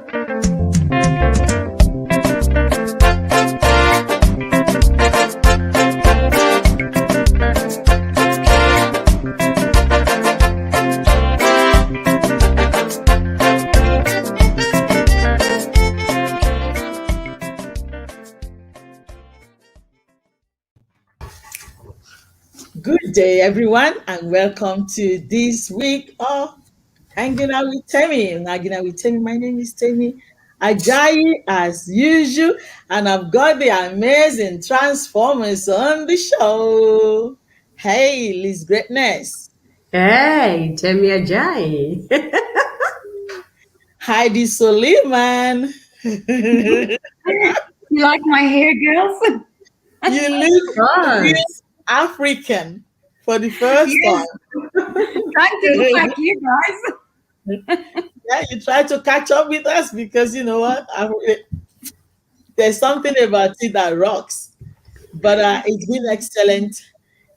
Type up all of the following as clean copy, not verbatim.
Good day, everyone, and welcome to this week of Hanging Out with Temi. Hanging Out with Temi. My name is Temi Ajayi, as usual, and I've got the amazing Transformers on the show. Hey, Liz Greatness. Hey, Temi Ajayi. Heidi Soliman. You like my hair, girls? You look real Yes. African for the first Yes. time. Trying to look like you guys. Yeah, you try to catch up with us because you know what? There's something about it that rocks. But it's been excellent.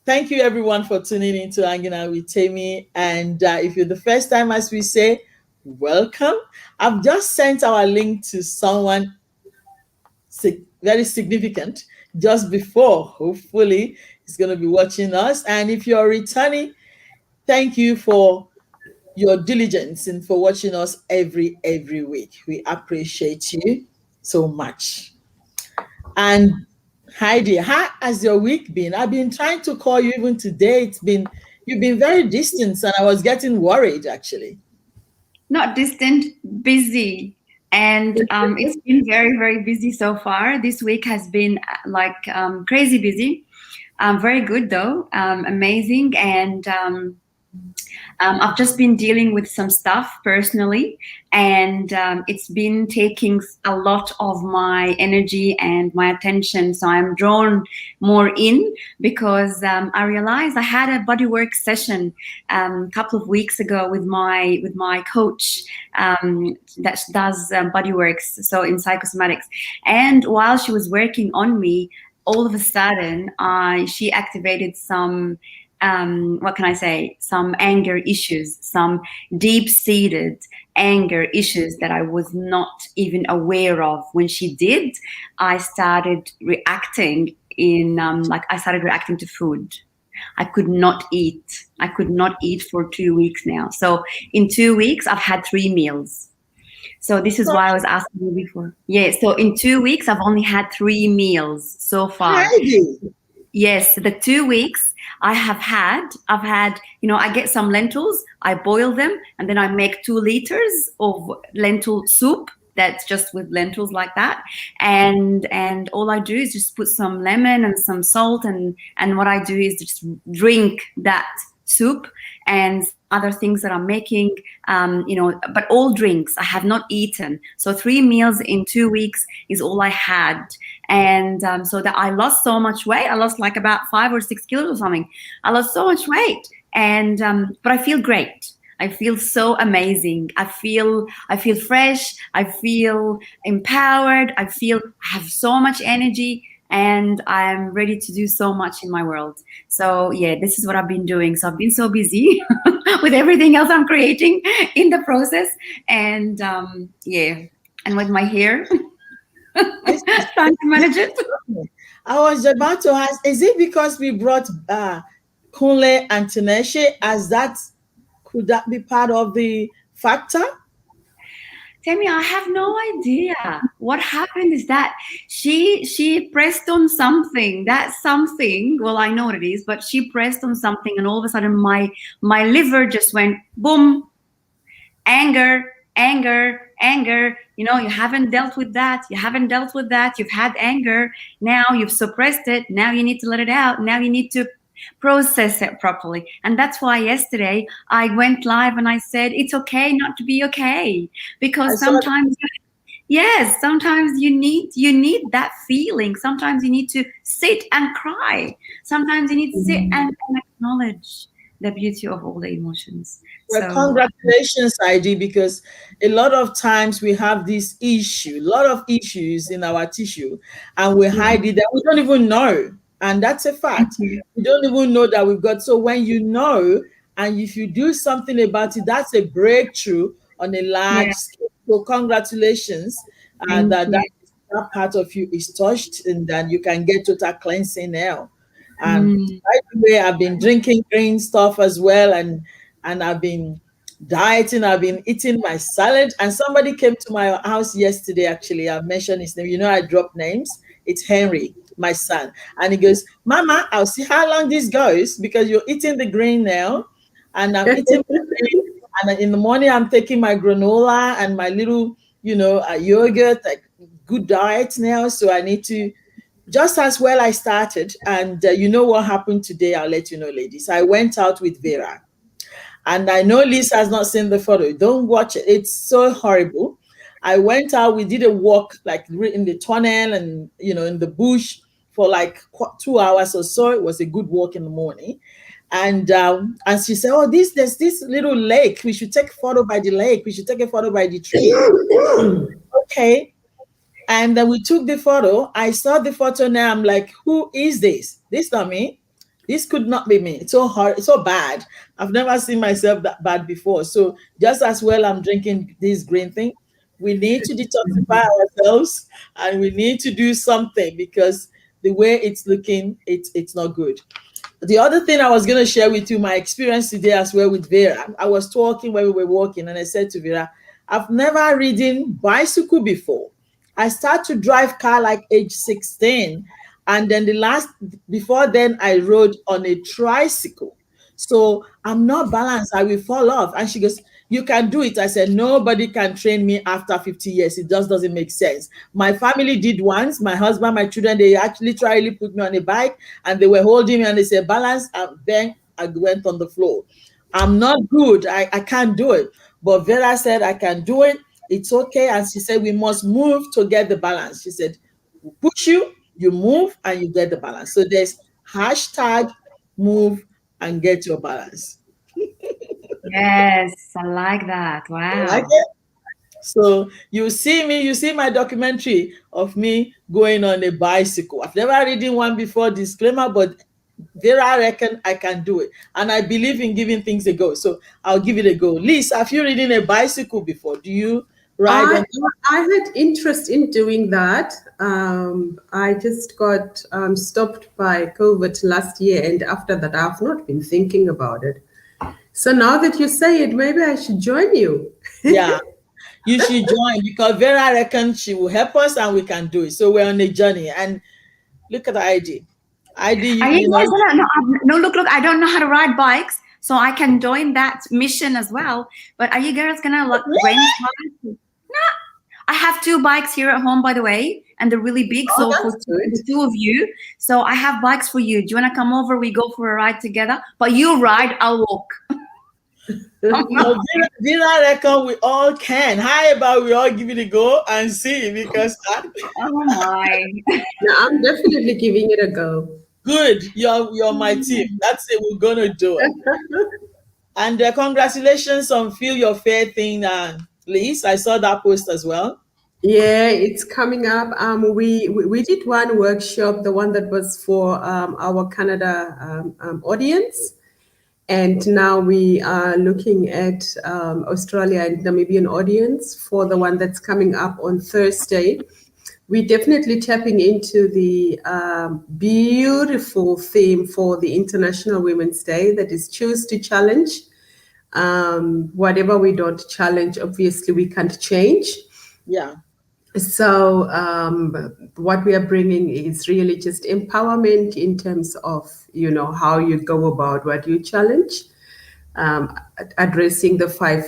Thank you, everyone, for tuning in to Hanging Out with Temi. And if you're the first time, as we say, welcome. I've just sent our link to someone very significant just before. Hopefully, he's going to be watching us. And if you're returning, thank you for your diligence and for watching us every week. We appreciate you so much. And Heidi, how has your week been? I've been trying to call you even today. You've been very distant, and I was getting worried actually. Not distant, busy. And it's been very, very busy so far. This week has been crazy busy. Very good though, amazing. And I've just been dealing with some stuff personally, and it's been taking a lot of my energy and my attention. So I'm drawn more in because I realized I had a bodywork session a couple of weeks ago with my coach that does bodyworks, so in psychosomatics. And while she was working on me, all of a sudden she activated some some anger issues, some deep-seated anger issues that I was not even aware of. When she did, I started reacting I started reacting to food. I could not eat. I could not eat for 2 weeks now. So in 2 weeks, I've had 3 meals. So this is why I was asking you before. Yeah, so in 2 weeks, I've only had 3 meals so far. Yes, the 2 weeks I've had, I get some lentils, I boil them, and then I make 2 liters of lentil soup. That's just with lentils like that. And all I do is just put some lemon and some salt, and what I do is just drink that soup and other things that I'm making, but all drinks. I have not eaten. So 3 meals in 2 weeks is all I had. And so that I lost so much weight. I lost like about 5 or 6 kilos or something. I lost so much weight. And but I feel great. I feel so amazing. I feel fresh. I feel empowered. I have so much energy, and I'm ready to do so much in my world. So yeah, this is what I've been doing. So I've been so busy with everything else I'm creating in the process, and and with my hair, trying to manage it. I was about to ask, is it because we brought Kunle and Tanesha could that be part of the factor? Temi, I have no idea. What happened is that she pressed on something. That something, well, I know what it is, but she pressed on something, and all of a sudden my liver just went boom. Anger. You haven't dealt with that. You've had anger. Now you've suppressed it. Now you need to let it out. Now you need to process it properly. And that's why yesterday I went live and I said it's okay not to be okay, because sometimes you need that feeling. Sometimes you need to sit and cry. Sometimes you need to sit and acknowledge the beauty of all the emotions. Well, congratulations, ID, because a lot of times we have this issue, a lot of issues in our tissue, and we hide it that we don't even know. And that's a fact. We don't even know that we've got. So when you know, and if you do something about it, that's a breakthrough on a large scale. So congratulations, Thank that you. that part of you is touched, and then you can get total cleansing now. Mm. By the way, I've been drinking green stuff as well, and I've been dieting. I've been eating my salad. And somebody came to my house yesterday. Actually, I mentioned his name. You know, I drop names. It's Henry, my son, and he goes, "Mama, I'll see how long this goes because you're eating the green now, and I'm eating my green. And in the morning, I'm taking my granola and my little, yogurt, like good diet now. So I need to, just as well I started. And you know what happened today? I'll let you know, ladies. I went out with Vera. And I know Lisa has not seen the photo. Don't watch it. It's so horrible. I went out, we did a walk like in the tunnel and, in the bush for like 2 hours or so. It was a good walk in the morning. And she said, "Oh, there's this little lake. We should take a photo by the lake. We should take a photo by the tree." Okay. And then we took the photo. I saw the photo now. I'm like, who is this? This not me. This could not be me. It's so hard. It's so bad. I've never seen myself that bad before. So just as well, I'm drinking this green thing. We need to detoxify ourselves, and we need to do something because the way it's looking, it's not good. The other thing I was going to share with you, my experience today as well with Vera. I was talking when we were walking, and I said to Vera, I've never ridden bicycle before. I started to drive car like age 16. And then before then, I rode on a tricycle. So I'm not balanced. I will fall off. And she goes, "You can do it." I said, "Nobody can train me after 50 years. It just doesn't make sense." My family did once. My husband, my children, they actually literally put me on a bike and they were holding me and they said, "Balance." And then I went on the floor. I'm not good. I can't do it. But Vera said, "I can do it. It's okay." And she said, "We must move to get the balance." She said, "We push you, you move, and you get the balance." So there's hashtag move and get your balance. Yes, I like that. Like Wow. it? So you see my documentary of me going on a bicycle. I've never ridden one before, disclaimer, but there I reckon I can do it. And I believe in giving things a go. So I'll give it a go. Liz, have you ridden a bicycle before? Do you ride I on? I had interest in doing that. I just got stopped by COVID last year, and after that, I've not been thinking about it. So now that you say it, maybe I should join you. Yeah, you should join because Vera reckons she will help us and we can do it. So we're on a journey. And look at the ID. ID, Are you guys gonna no, no look, I don't know how to ride bikes, so I can join that mission as well. But are you girls gonna like rent one? I have two bikes here at home, by the way, and they're really big. Oh, So for that's good. the two of you, so I have bikes for you. Do you wanna come over? We go for a ride together. But you ride, I'll walk. no, Vera reckon we all can. How about we all give it a go and see? Because Oh my. No, I'm definitely giving it a go. good, you're my team. That's it. We're gonna do it. And congratulations on Feel Your Fair thing, Liz. I saw that post as well. Yeah, it's coming up. We did one workshop, the one that was for our Canada audience. And now we are looking at Australia and Namibian audience for the one that's coming up on Thursday. We're definitely tapping into the beautiful theme for the International Women's Day, that is choose to challenge. Whatever we don't challenge, obviously we can't change. Yeah. So what we are bringing is really just empowerment in terms of, how you go about what you challenge, addressing the five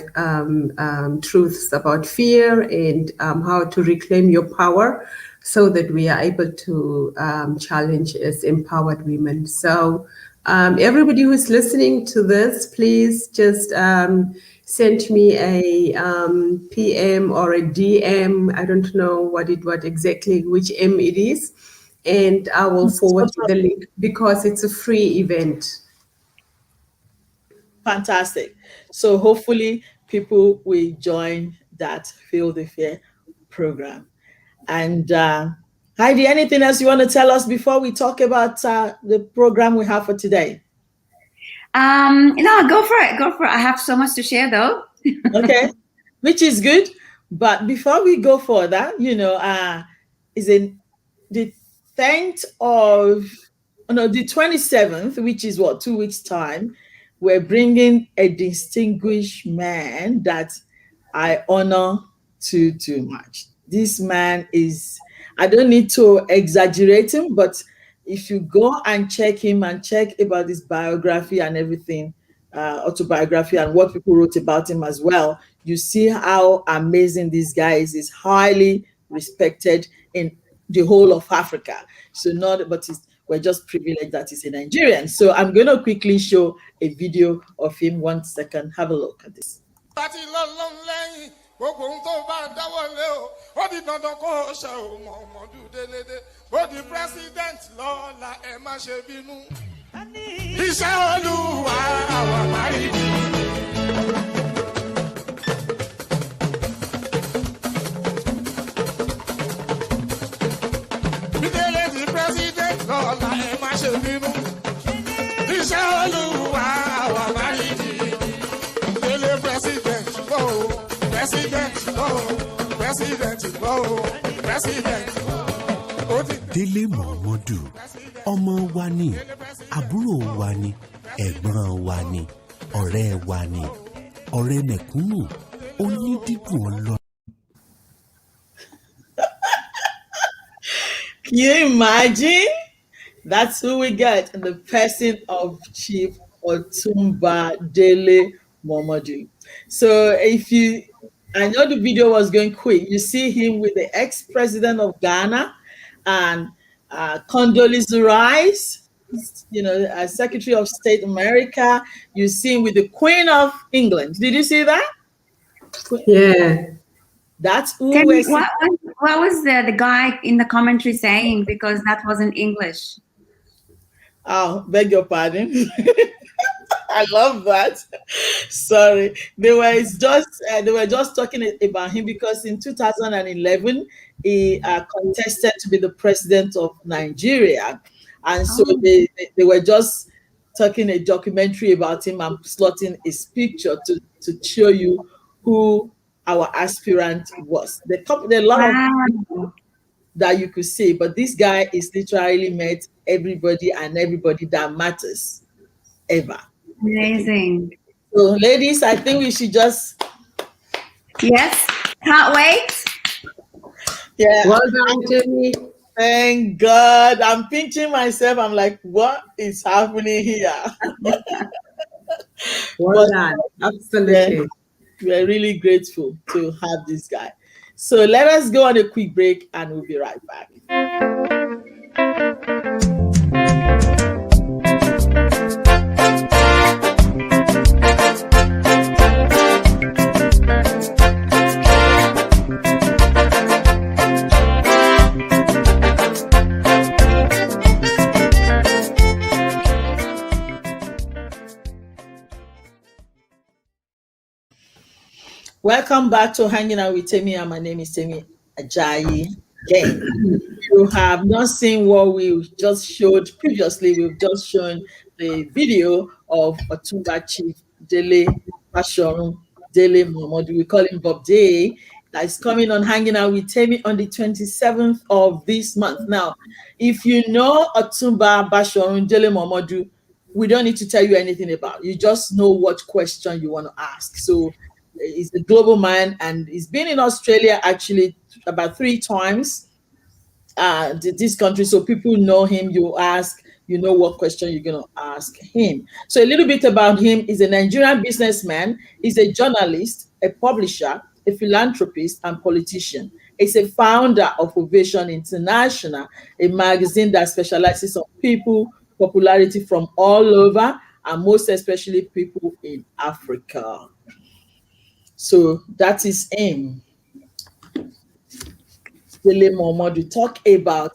truths about fear, and how to reclaim your power so that we are able to challenge as empowered women. So everybody who's listening to this, please just send me a PM or a DM. I don't know what exactly, which M it is, and I will forward you the link because it's a free event. Fantastic. So hopefully people will join that Feel the Fear program. And Heidi, anything else you want to tell us before we talk about the program we have for today? No, go for it. Go for it. I have so much to share though. Okay, which is good. But before we go further, is in the 10th of, no, the 27th, which is what, 2 weeks' time, we're bringing a distinguished man that I honor too much. This man is, I don't need to exaggerate him, but if you go and check him and check about his biography and everything, autobiography and what people wrote about him as well, you see how amazing this guy is. He's highly respected in the whole of Africa. So not, but we're just privileged that he's a Nigerian. So I'm going to quickly show a video of him. 1 second. Have a look at this. gbogbo ohun tó bá dáwọ́lé o ó di dandan kó o ṣe o Muhammadu délédé ó di president lọ́la ẹ má ṣe bínú. Iṣẹ́ Olúwa àwa parity. Bídélé di president lọ́la ẹ má ṣe bínú. Iṣẹ́ Olúwa àwa parity. Délé president lọ́wọ́. President, Délé Mọ̀mọ́dù, ọmọ wa ni, àbúrò wa ni, ẹ̀gbọ́n wa ni, ọ̀rẹ́ wa ni, ọ̀rẹ́ mẹ̀kúnnù, onídìdùn ọlọ́. Can you imagine? That's who we get in the person of Chief Otumba Dele Momodu. So I know the video was going quick. You see him with the ex-president of Ghana and Condoleezza Rice, Secretary of State America. You see him with the Queen of England. Did you see that? Yeah. That's who Temi, what was the guy in the commentary saying? Because that wasn't English. Oh, beg your pardon. I love that. Sorry, they were just talking about him because in 2011 he contested to be the president of Nigeria, and so they were just talking a documentary about him and slotting his picture to show you who our aspirant was. There are a lot of people that you could see, but this guy is literally met everybody and everybody that matters ever. Amazing. So, ladies, I think we should just. Yes, can't wait. Yeah. Well done, Temi. Thank God. I'm pinching myself. I'm like, what is happening here? Well done. Absolutely. We're really grateful to have this guy. So let us go on a quick break and we'll be right back. Welcome back to Hanging Out with Temi, and my name is Temi Ajayi. Again, you have not seen what we just showed previously. We've just shown the video of Otumba Chief Dele Bashorun Dele Momodu. We call him Bob Day. That is coming on Hanging Out with Temi on the 27th of this month. Now, if you know Otumba Bashorun Dele Momodu, we don't need to tell you anything about it. You just know what question you want to ask. So he's a global man, and he's been in Australia actually about 3 times. This country, so people know him. You ask, you know what question you're going to ask him. So a little bit about him: he's a Nigerian businessman, he's a journalist, a publisher, a philanthropist, and politician. He's a founder of Ovation International, a magazine that specializes on people popularity from all over, and most especially people in Africa. So that is him. Dele Momodu, talk about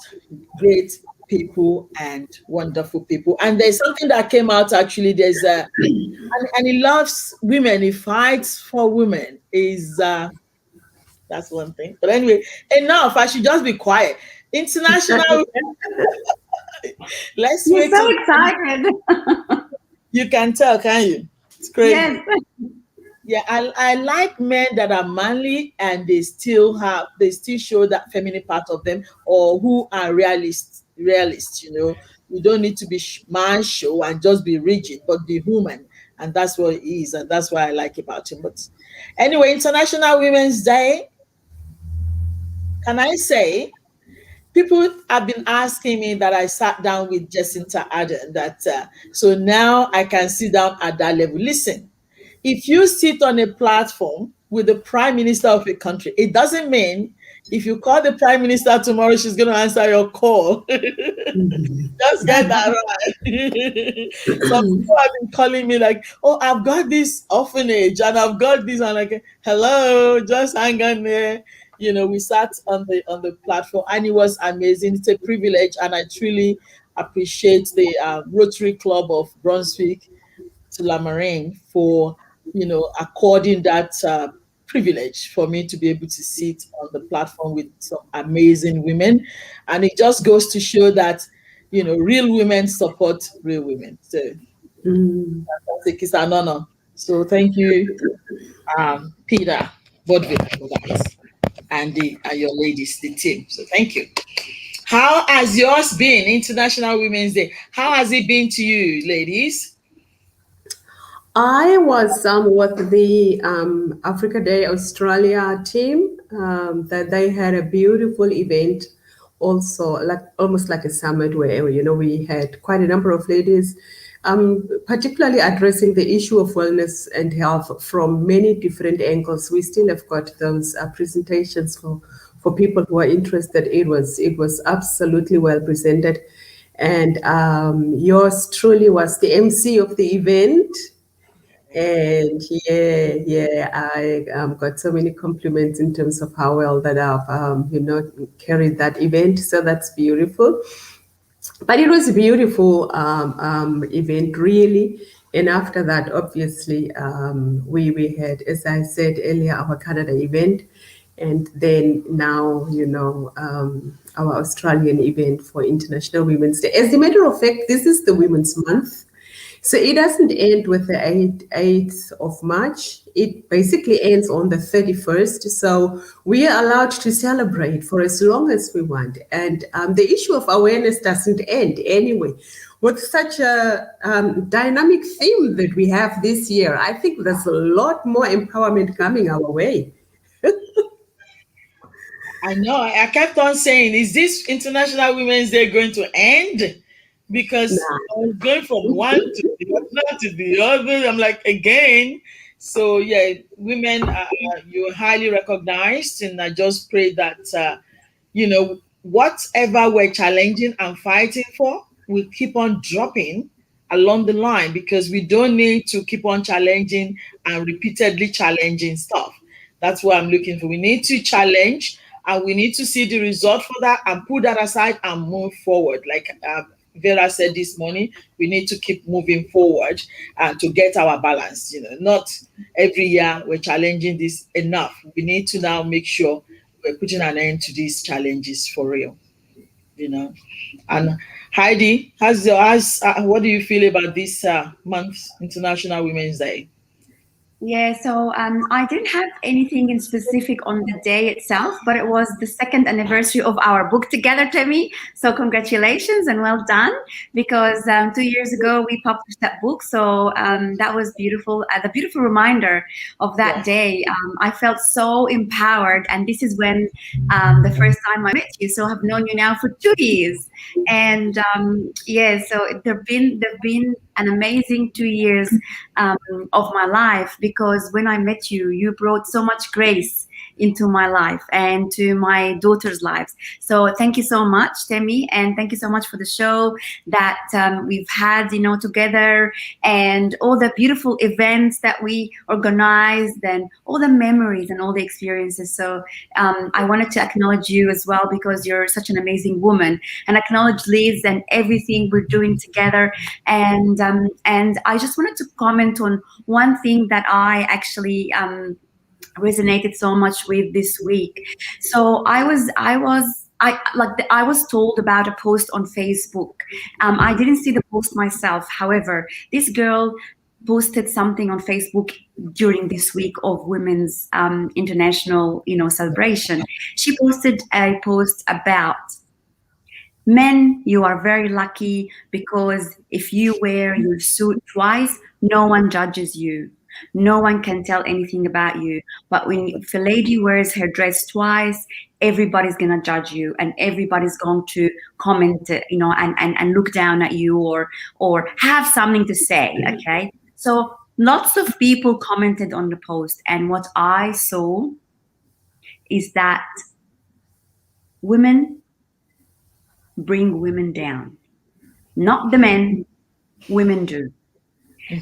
great people and wonderful people. And there's something that came out actually. There's and he loves women. He fights for women. That's one thing. But anyway, enough. I should just be quiet. International. Let's You're so excited. You can tell, can you? It's crazy. Yes. Yeah, I like men that are manly and they still show that feminine part of them, or who are realists, you know. You don't need to be man show and just be rigid, but be human. And that's what he is, and that's what I like about him. But anyway, International Women's Day, can I say, people have been asking me that I sat down with Jacinta Ardern, that so now I can sit down at that level. Listen, if you sit on a platform with the prime minister of a country, it doesn't mean if you call the prime minister tomorrow, she's going to answer your call. Just get that right. Some people have been calling me like, "Oh, I've got this orphanage and I've got this," and like, "Hello, just hang on there." You know, we sat on the platform, and it was amazing. It's a privilege, and I truly appreciate the Rotary Club of Brunswick to La Marine for, you know, according that privilege for me to be able to sit on the platform with some amazing women. And it just goes to show that, you know, real women support real women. So it's an honor. So thank you, Peter Bodville, for that, and your ladies, the team. So thank you. How has yours been, International Women's Day? How has it been to you, ladies? I was with the Africa Day Australia team. That they had a beautiful event, also like almost like a summit where we had quite a number of ladies, particularly addressing the issue of wellness and health from many different angles. We still have got those presentations for people who are interested. It was absolutely well presented, and yours truly was the MC of the event. And yeah, I got so many compliments in terms of how well that I've, carried that event. So that's beautiful. But it was a beautiful event, really. And after that, obviously, we had, as I said earlier, our Canada event. And then now, our Australian event for International Women's Day. As a matter of fact, this is the Women's Month. So it doesn't end with the 8th of March. It basically ends on the 31st. So we are allowed to celebrate for as long as we want. And the issue of awareness doesn't end anyway. With such a dynamic theme that we have this year, I think there's a lot more empowerment coming our way. I know. I kept on saying, is this International Women's Day going to end? Because Nah. I was going from one to the other to the other. I'm like, again. So, yeah, women, you're highly recognized. And I just pray that, whatever we're challenging and fighting for, we keep on dropping along the line, because we don't need to keep on challenging and repeatedly challenging stuff. That's what I'm looking for. We need to challenge, and we need to see the result for that and put that aside and move forward. Like Vera said this morning, we need to keep moving forward to get our balance. Not every year we're challenging this enough. We need to now make sure we're putting an end to these challenges for real. And Heidi, what do you feel about this month's International Women's Day? Yeah, so I didn't have anything in specific on the day itself, but it was the second anniversary of our book together, Temi. So congratulations and well done, because 2 years ago we published that book. So that was beautiful. The beautiful reminder of that day. I felt so empowered, and this is when the first time I met you. So I've known you now for 2 years, and so there've been an amazing 2 years of my life, because when I met you, you brought so much grace into my life and to my daughter's lives. So thank you so much, Temi, and thank you so much for the show that we've had, together, and all the beautiful events that we organized, and all the memories and all the experiences. So I wanted to acknowledge you as well, because you're such an amazing woman, and acknowledge Liz and everything we're doing together. And I just wanted to comment on one thing that I actually resonated so much with this week. So I was told about a post on Facebook. I didn't see the post myself. However, this girl posted something on Facebook during this week of Women's International, celebration. She posted a post about men. You are very lucky because if you wear your suit twice, no one judges you. No one can tell anything about you. But if a lady wears her dress twice, everybody's gonna judge you, and everybody's going to comment, and look down at you, or have something to say. Okay, so lots of people commented on the post, and what I saw is that women bring women down, not the men. Women do.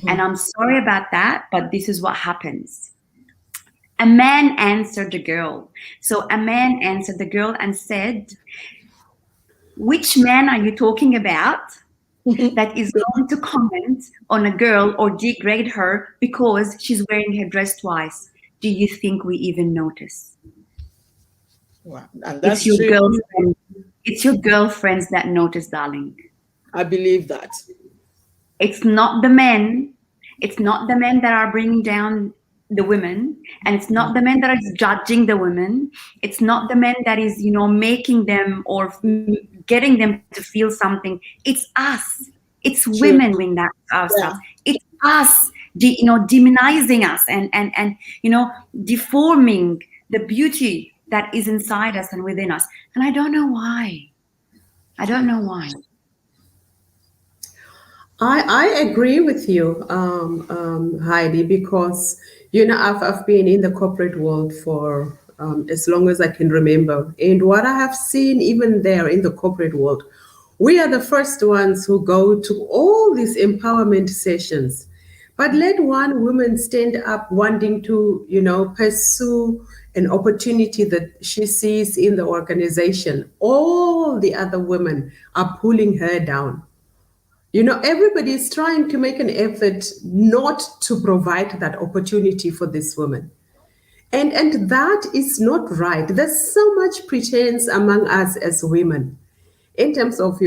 And I'm sorry about that, but this is what happens. A man answered the girl. So a man answered the girl and said, which man are you talking about that is going to comment on a girl or degrade her because she's wearing her dress twice? Do you think we even notice? Wow. And that's it's your true. girlfriend. It's your girlfriends that notice, darling. I believe that. It's not the men. It's not the men that are bringing down the women, and it's not the men that are judging the women. It's not the men that is, making them or getting them to feel something. It's us. It's True. Women doing that ourselves. Yeah. It's us, demonizing us and deforming the beauty that is inside us and within us. And I don't know why. I agree with you, Heidi, because I've been in the corporate world for as long as I can remember, and what I have seen even there in the corporate world, we are the first ones who go to all these empowerment sessions, but let one woman stand up wanting to pursue an opportunity that she sees in the organization. All the other women are pulling her down. Everybody is trying to make an effort not to provide that opportunity for this woman. And that is not right. There's so much pretense among us as women in terms of,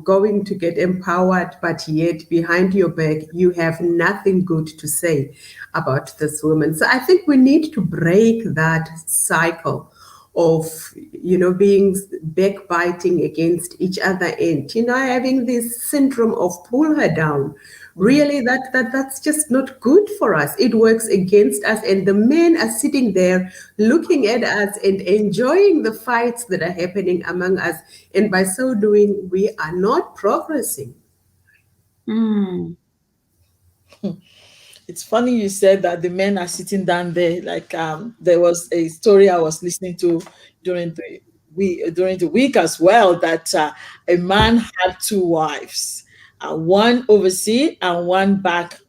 going to get empowered, but yet behind your back, you have nothing good to say about this woman. So I think we need to break that cycle of being backbiting against each other and having this syndrome of pull her down. Really, that's just not good for us. It works against us, and the men are sitting there looking at us and enjoying the fights that are happening among us, and by so doing we are not progressing. It's funny you said that the men are sitting down there. Like there was a story I was listening to during the week as well, that a man had two wives, one overseas and one back,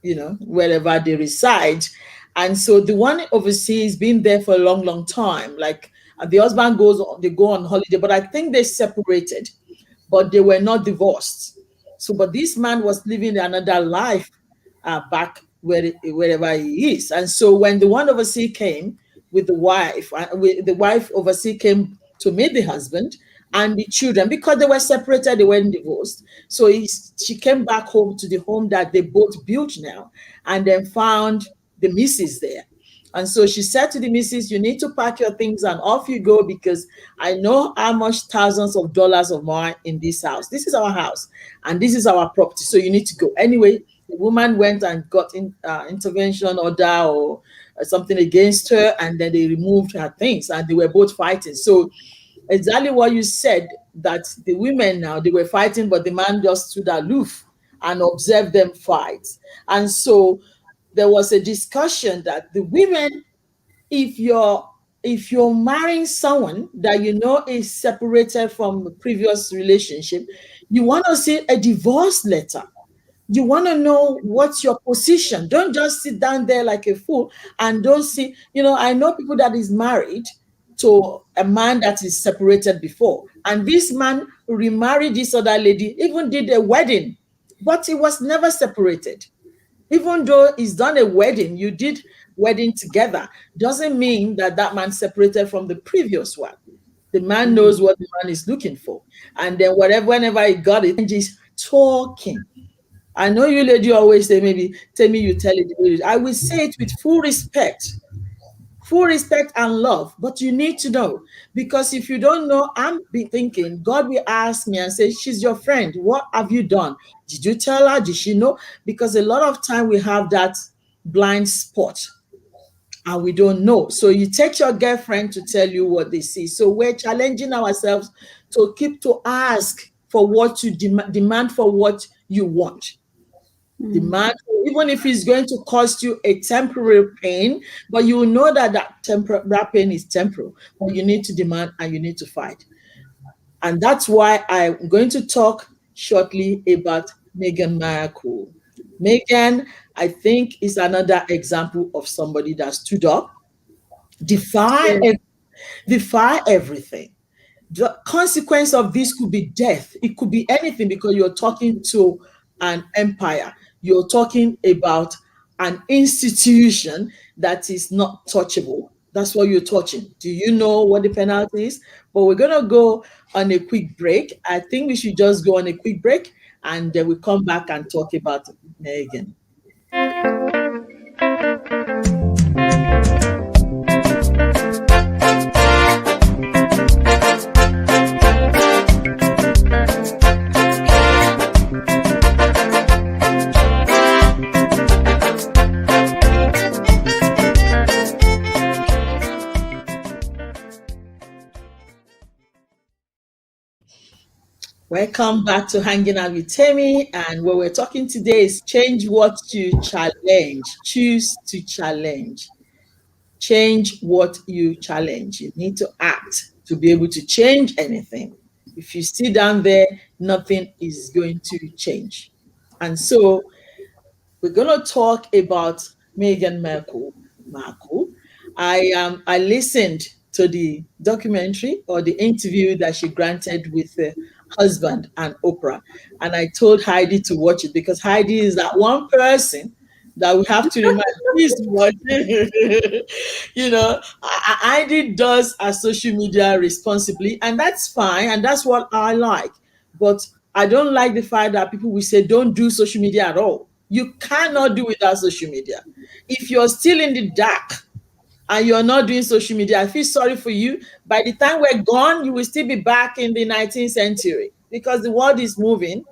wherever they reside. And so the one overseas been there for a long, long time. Like the husband they go on holiday, but I think they separated, but they were not divorced. So, but this man was living another life back wherever he is. And so when the one overseas came with the wife, the wife overseas came to meet the husband and the children, because they were separated, they weren't divorced. So she came back home to the home that they both built now, and then found the missus there. And so she said to the missus, you need to pack your things and off you go, because I know how much thousands of dollars of mine in this house. This is our house and this is our property. So you need to go. Anyway, the woman went and got intervention order or something against her, and then they removed her things, and they were both fighting. So exactly what you said, that the women now, they were fighting, but the man just stood aloof and observed them fight. And so there was a discussion that the women, if you're marrying someone that is separated from the previous relationship, you want to see a divorce letter. You want to know what's your position. Don't just sit down there like a fool and don't see, I know people that is married to a man that is separated before. And this man remarried this other lady, even did a wedding, but he was never separated. Even though he's done a wedding, you did wedding together, doesn't mean that man separated from the previous one. The man knows what the man is looking for. And then whenever he got it, he's talking. I know you lady always say, maybe tell me you tell it the way it is. I will say it with full respect and love, but you need to know, because if you don't know, I'm be thinking God will ask me and say, she's your friend, what have you done? Did you tell her? Did she know? Because a lot of time we have that blind spot and we don't know. So you take your girlfriend to tell you what they see. So we're challenging ourselves to keep to ask for what you demand for what you want. Demand, even if it's going to cost you a temporary pain, but you know that that pain is temporal, but you need to demand and you need to fight. And that's why I'm going to talk shortly about Meghan Markle. Meghan, I think, is another example of somebody that stood up, defy, Yeah. defy everything. The consequence of this could be death. It could be anything, because you're talking to an empire. You're talking about an institution that is not touchable. That's what you're touching. Do you know what the penalty is? But we're going to go on a quick break. I think we should just go on a quick break and then we come back and talk about Megan. Welcome back to Hanging Out with Temi. And what we're talking today is change what you challenge. Choose to challenge. Change what you challenge. You need to act to be able to change anything. If you sit down there, nothing is going to change. And so we're going to talk about Meghan Markle. I listened to the documentary or the interview that she granted with her husband and Oprah, and I told Heidi to watch it, because Heidi is that one person that we have to remind, please watch it. Heidi does her social media responsibly, and that's fine, and that's what I like. But I don't like the fact that people will say don't do social media at all. You cannot do without social media. If you're still in the dark and you're not doing social media, I feel sorry for you. By the time we're gone, you will still be back in the 19th century, because the world is moving.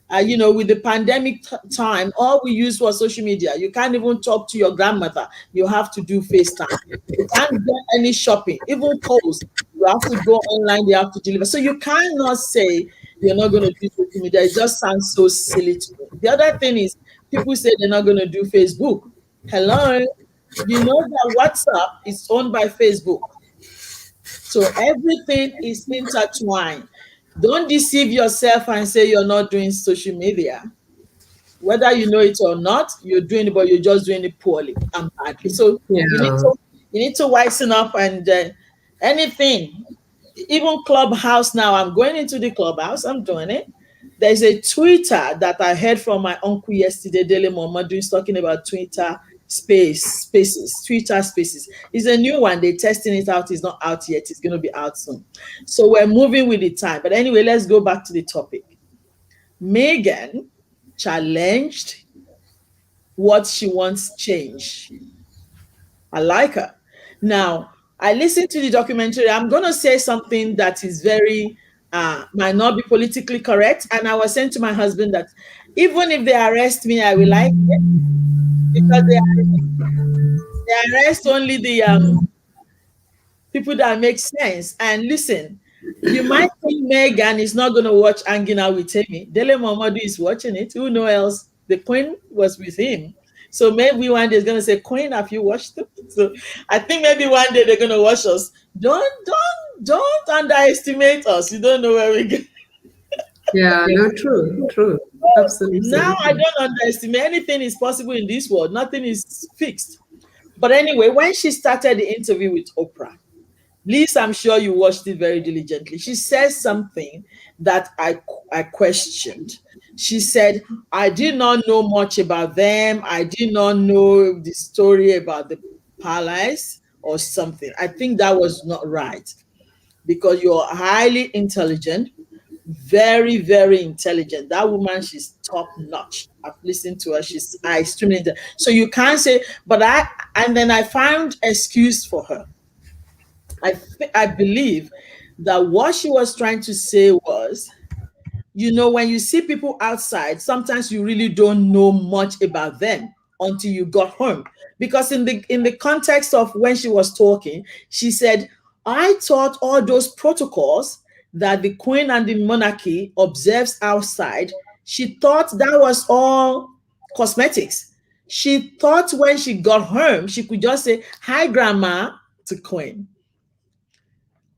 With the pandemic time, all we use was social media. You can't even talk to your grandmother. You have to do FaceTime. You can't get any shopping, even clothes. You have to go online, they have to deliver. So you cannot say you're not going to do social media. It just sounds so silly to me. The other thing is, people say they're not going to do Facebook. Hello? You know that WhatsApp is owned by Facebook. So everything is intertwined. Don't deceive yourself and say you're not doing social media. Whether you know it or not, you're doing it, but you're just doing it poorly and badly. So Yeah. you need to wisen up, and anything, even Clubhouse now. I'm going into the Clubhouse. I'm doing it. There's a Twitter that I heard from my uncle yesterday, Dele Momodu, is talking about Twitter spaces. Twitter spaces. It's a new one. They're testing it out. It's not out yet. It's going to be out soon. So we're moving with the time. But anyway, let's go back to the topic. Meghan challenged what she wants change. I like her. Now, I listened to the documentary. I'm going to say something that is very, might not be politically correct. And I was saying to my husband that even if they arrest me, I will like it, because they arrest only the people that make sense. And listen, you might think Meghan is not going to watch Hanging Out with Temi. Dele Momodu is watching it. Who knows else? The Queen was with him. So maybe one day is going to say, Queen, have you watched it? So I think maybe one day they're going to watch us. Don't underestimate us. You don't know where we go. Yeah, no, true. Absolutely. Now I don't underestimate. Anything is possible in this world. Nothing is fixed. But anyway, when she started the interview with Oprah, Liz, I'm sure you watched it very diligently. She says something that I questioned. She said, I did not know much about them. I did not know the story about the palace or something. I think that was not right, because you're highly intelligent. Very, very intelligent. That woman, she's top notch. I've listened to her. She's extremely intelligent. So you can't say, but and then I found excuse for her. I believe that what she was trying to say was, when you see people outside, sometimes you really don't know much about them until you got home. Because in the context of when she was talking, she said, I thought all those protocols that the queen and the monarchy observes outside, she thought that was all cosmetics. She thought when she got home, she could just say, hi, grandma, to queen.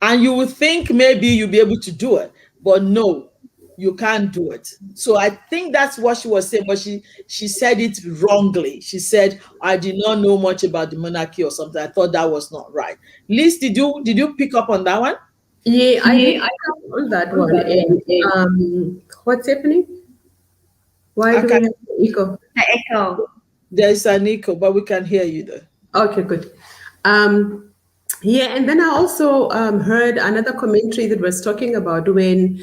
And you would think maybe you'll be able to do it, but no, you can't do it. So I think that's what she was saying, but she said it wrongly. She said, I did not know much about the monarchy or something. I thought that was not right. Liz, did you pick up on that one? Yeah, I did pick up on that one. And what's happening? Why I do can we have the echo? The echo. There's an echo, but we can hear you though. Okay, good. Um, yeah, and then I also heard another commentary that was talking about when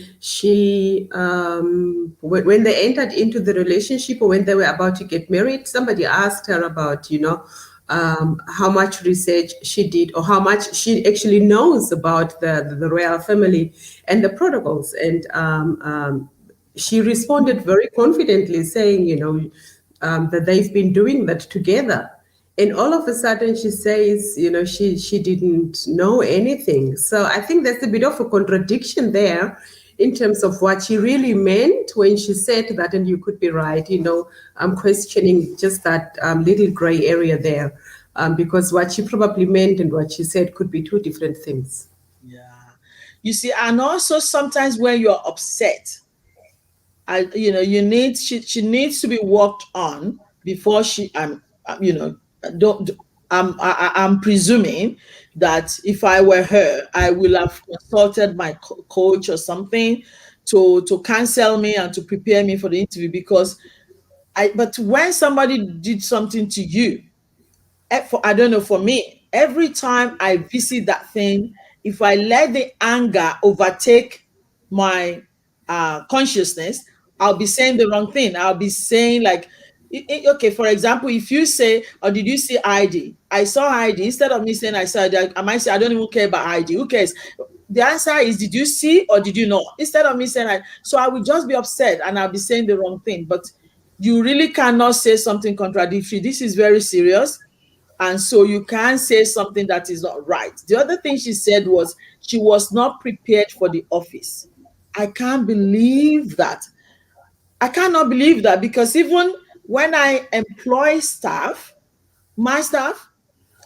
when they entered into the relationship or when they were about to get married, somebody asked her about, how much research she did or how much she actually knows about the royal family and the protocols. And she responded very confidently, saying, that they've been doing that together. And all of a sudden she says, she didn't know anything. So I think there's a bit of a contradiction there in terms of what she really meant when she said that. And you could be right, I'm questioning just that little gray area there, because what she probably meant and what she said could be two different things. Yeah. You see, and also sometimes when you're upset, she needs to be worked on before she don't I'm presuming that if I were her, I will have consulted my coach or something to counsel me and to prepare me for the interview. Because but when somebody did something to you, I don't know, for me, every time I visit that thing, if I let the anger overtake my consciousness, I'll be saying the wrong thing. I'll be saying like, okay, for example, if you say, "Oh, did you see ID?" I saw ID. Instead of me saying I saw ID, I might say, "I don't even care about ID. Who cares?" The answer is, did you see or did you not? Instead of me saying so I will just be upset and I'll be saying the wrong thing. But you really cannot say something contradictory. This is very serious. And so you can't say something that is not right. The other thing she said was she was not prepared for the office. I can't believe that. I cannot believe that, because even when I employ my staff,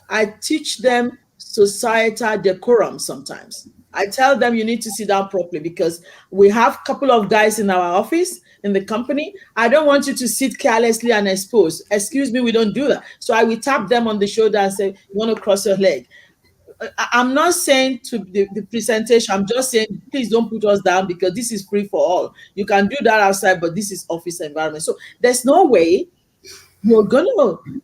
I teach them societal decorum sometimes. I tell them you need to sit down properly, because we have a couple of guys in our office in the company. I don't want you to sit carelessly and expose. Excuse me, we don't do that. So I will tap them on the shoulder and say, you want to cross your leg? I'm not saying to the presentation, I'm just saying, please don't put us down, because this is free for all. You can do that outside, but this is office environment. So there's no way you're going to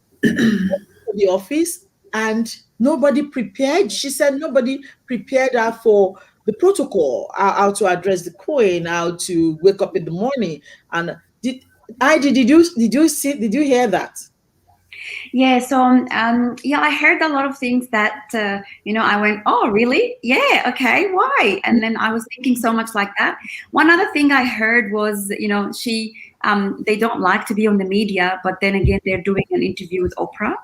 the office and nobody prepared. She said nobody prepared her for the protocol, how to address the queen, how to wake up in the morning. And did you hear that? Yeah, so yeah, I heard a lot of things that I went, oh, really? Yeah, okay, why? And then I was thinking so much like that. One other thing I heard was, they don't like to be on the media, but then again, they're doing an interview with Oprah.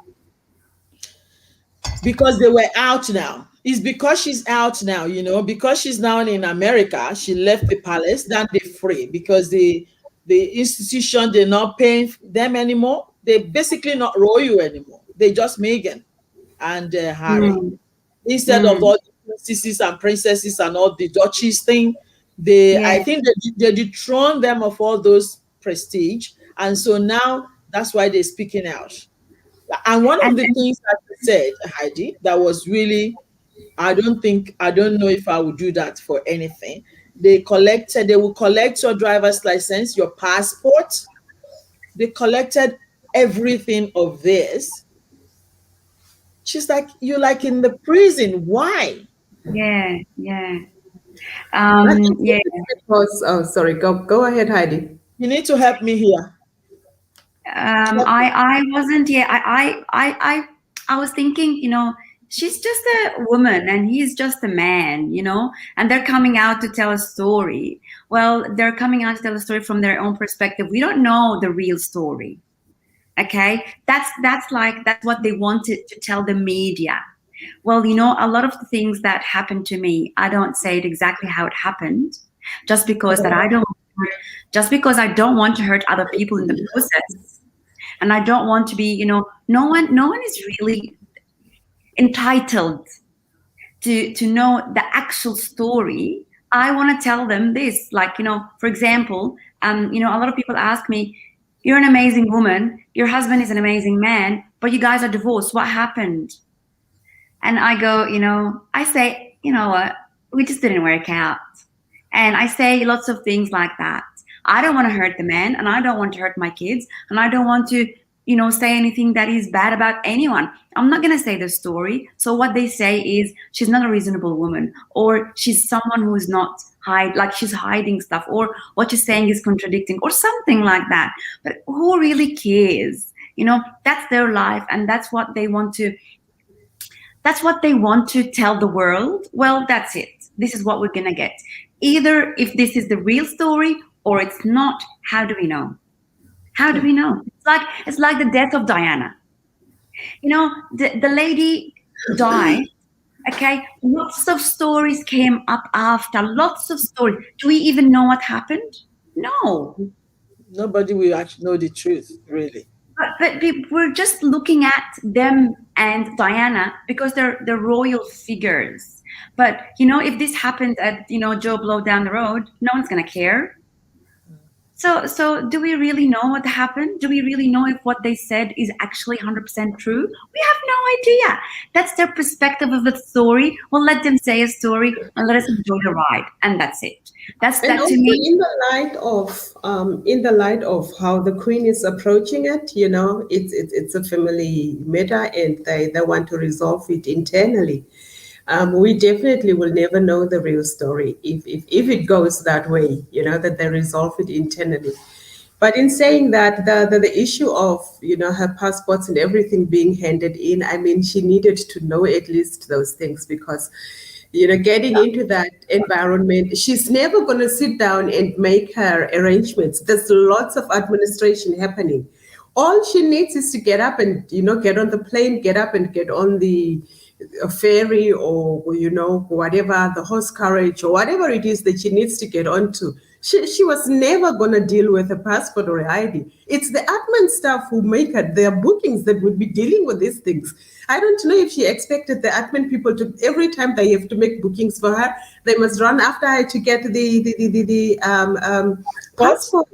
Because they were out now. It's because she's out now, because she's now in America. She left the palace, then they're free, because the institution, they're not paying them anymore. They basically not royal anymore. They just Meghan and Harry. Instead of all the princesses and princesses and all the duchies thing, I think they dethroned them of all those prestige. And so now that's why they're speaking out. And one of the things that you said, Heidi, that was really, I don't know if I would do that for anything. They will collect your driver's license, your passport. They collected everything of this. She's like, you're like in the prison. Why? Yeah, yeah. I think Yeah. it's because, oh, sorry, go ahead, Heidi. You need to help me here. Help me. I wasn't. Yeah, I was thinking, she's just a woman and he's just a man, and they're coming out to tell a story. Well, they're coming out to tell a story from their own perspective. We don't know the real story. Okay, that's what they wanted to tell the media. Well, a lot of the things that happened to me, I don't say it exactly how it happened, just because that I don't, just because I don't want to hurt other people in the process, and I don't want to be, no one is really entitled to know the actual story. I want to tell them this, like, for example, a lot of people ask me, "You're an amazing woman. Your husband is an amazing man, but you guys are divorced. What happened?" And I go, I say, you know what, we just didn't work out. And I say lots of things like that. I don't want to hurt the man, and I don't want to hurt my kids, and I don't want to, say anything that is bad about anyone. I'm not going to say the story. So what they say is she's not a reasonable woman, or she's someone who is not like she's hiding stuff, or what she's saying is contradicting, or something like that. But who really cares? That's their life, and that's what they want to tell the world. Well, that's it. This is what we're going to get. Either if this is the real story or it's not, how do we know? How do we know? It's like the death of Diana. The lady died. Okay, lots of stories came up after. Lots of stories. Do we even know what happened? No. Nobody will actually know the truth, really. But we're just looking at them and Diana because they're royal figures. But if this happened at Joe Blow down the road, no one's gonna care. So do we really know what happened? Do we really know if what they said is actually 100% true? We have no idea. That's their perspective of the story. Well, let them say a story and let us enjoy the ride, and that's it. That's And that also to me. in the light of how the Queen is approaching it, it's a family matter, and they want to resolve it internally. We definitely will never know the real story if it goes that way, that they resolve it internally. But in saying that, the issue of her passports and everything being handed in, I mean, she needed to know at least those things, because getting into that environment, she's never going to sit down and make her arrangements. There's lots of administration happening. All she needs is to get up and get on the plane, get up and get on the ferry, or whatever, the horse carriage, or whatever it is that she needs to get onto. She was never going to deal with a passport or ID. It's the admin staff who make her their bookings that would be dealing with these things. I don't know if she expected the admin people to, every time they have to make bookings for her, they must run after her to get the passport.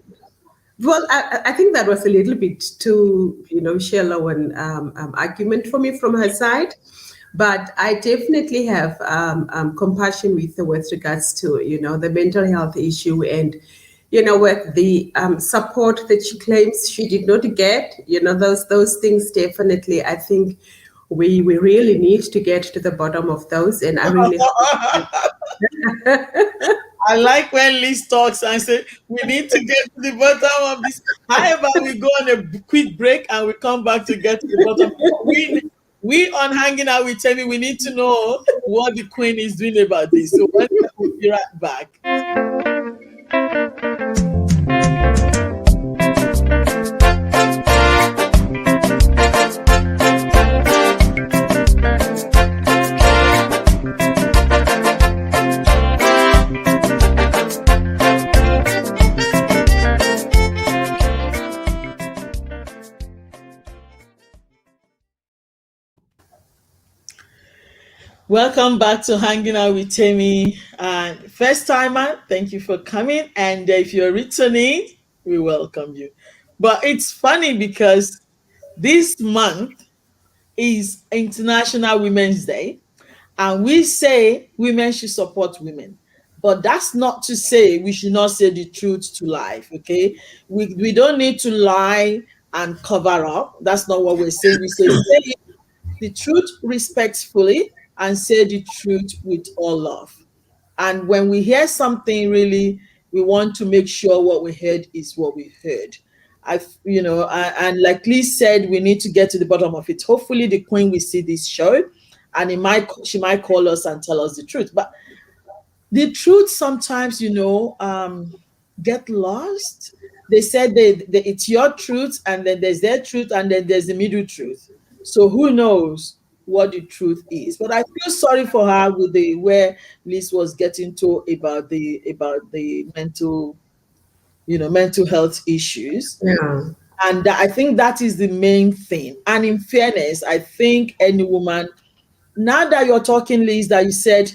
Well, I think that was a little bit too, shallow an argument for me from her side. But I definitely have compassion with regards to, the mental health issue, and, with the support that she claims she did not get, those things definitely, I think we really need to get to the bottom of those. And I really I like when Liz talks and say we need to get to the bottom of this. However, we go on a quick break and we come back to get to the bottom. We on hanging out with Temi, we need to know what the Queen is doing about this. So we'll be right back. Welcome back to Hanging Out with Temi. And first timer, thank you for coming. And if you're returning, we welcome you. But it's funny because this month is International Women's Day, and we say women should support women. But that's not to say we should not say the truth to life, okay? We don't need to lie and cover up. That's not what we're saying. We say the truth respectfully and say the truth with all love. And when we hear something, really, we want to make sure what we heard is what we heard. And like Liz said, we need to get to the bottom of it. Hopefully, the Queen will see this show, and she might call us and tell us the truth. But the truth sometimes, get lost. They said it's your truth, and then there's their truth, and then there's the middle truth. So who knows what the truth is? But I feel sorry for her with the where Liz was getting to about the mental health issues. Yeah. And I think that is the main thing. And in fairness, I think any woman, now that you're talking, Liz, that you said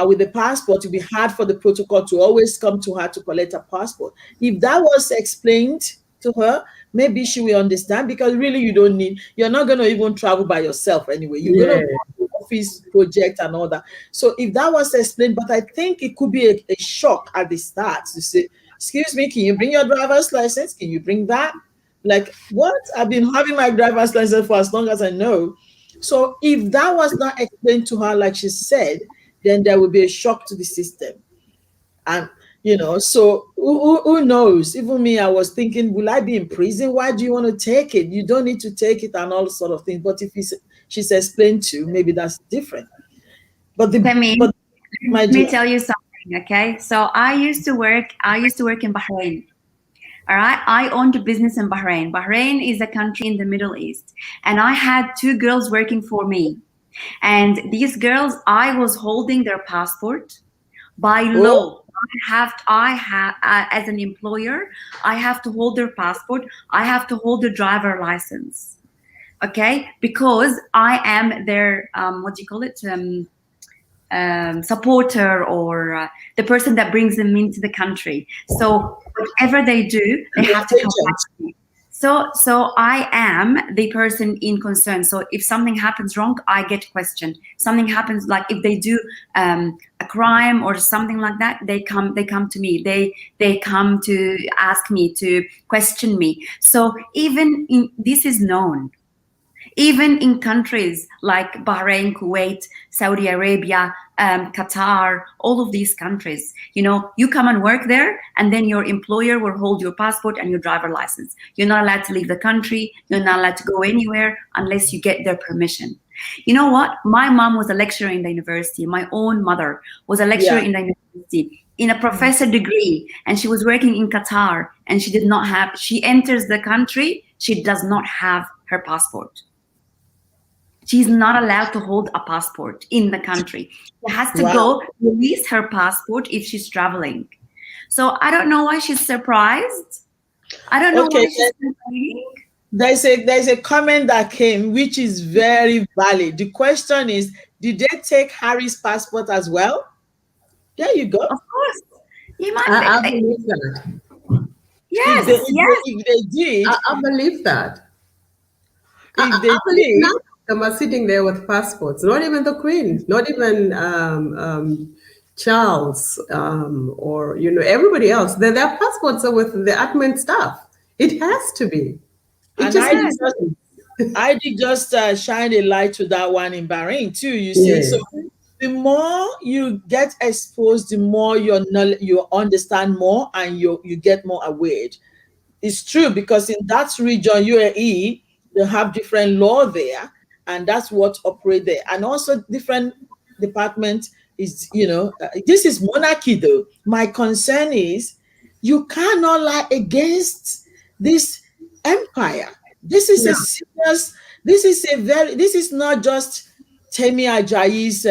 with the passport, it would be hard for the protocol to always come to her to collect a passport. If that was explained to her, maybe she will understand, because really you're not going to even travel by yourself anyway. You're going to go to office project and all that. So if that was explained, but I think it could be a shock at the start to say, excuse me, can you bring your driver's license? Can you bring that? Like, what? I've been having my driver's license for as long as I know. So if that was not explained to her, like she said, then there would be a shock to the system. And, so who knows? Even me, I was thinking, will I be in prison? Why do you want to take it? You don't need to take it and all sort of things. But if she's explained to, maybe that's different. But Let me tell you something, okay? So I used to work in Bahrain. All right, I owned a business in Bahrain. Bahrain is a country in the Middle East, and I had 2 girls working for me. And these girls, I was holding their passport by law. I have, as an employer, I have to hold their passport. I have to hold their driver license, okay? Because I am their supporter, or the person that brings them into the country. So whatever they do, they have to come back to me. So I am the person in concern. So if something happens wrong, I get questioned. Something happens, like if they do a crime or something like that, they come to me. They come to ask me, to question me. So this is known. Even in countries like Bahrain, Kuwait, Saudi Arabia, Qatar, all of these countries, you come and work there, and then your employer will hold your passport and your driver license. You're not allowed to leave the country. You're not allowed to go anywhere unless you get their permission. You know what? My mom was a lecturer in the university. My own mother was a lecturer in the university, in a professor degree, and she was working in Qatar, and she enters the country, she does not have her passport. She's not allowed to hold a passport in the country. She has to go release her passport if she's traveling. So I don't know why she's surprised. I don't know why she's complaining. There's a comment that came, which is very valid. The question is, did they take Harry's passport as well? There you go. Of course. I believe that. Yes, if they did. I believe that. If they believe did. Them are sitting there with passports, not even the Queen, not even Charles, or everybody else. Their passports are with the admin staff. It has to be. I did just shine a light to that one in Bahrain too. You see, so the more you get exposed, the more you understand more, and you get more aware. It's true, because in that region, UAE, they have different law there. And that's what operate there. And also different department is, this is monarchy though. My concern is you cannot lie against this empire. This is a serious, this is not just Temi Ajayi's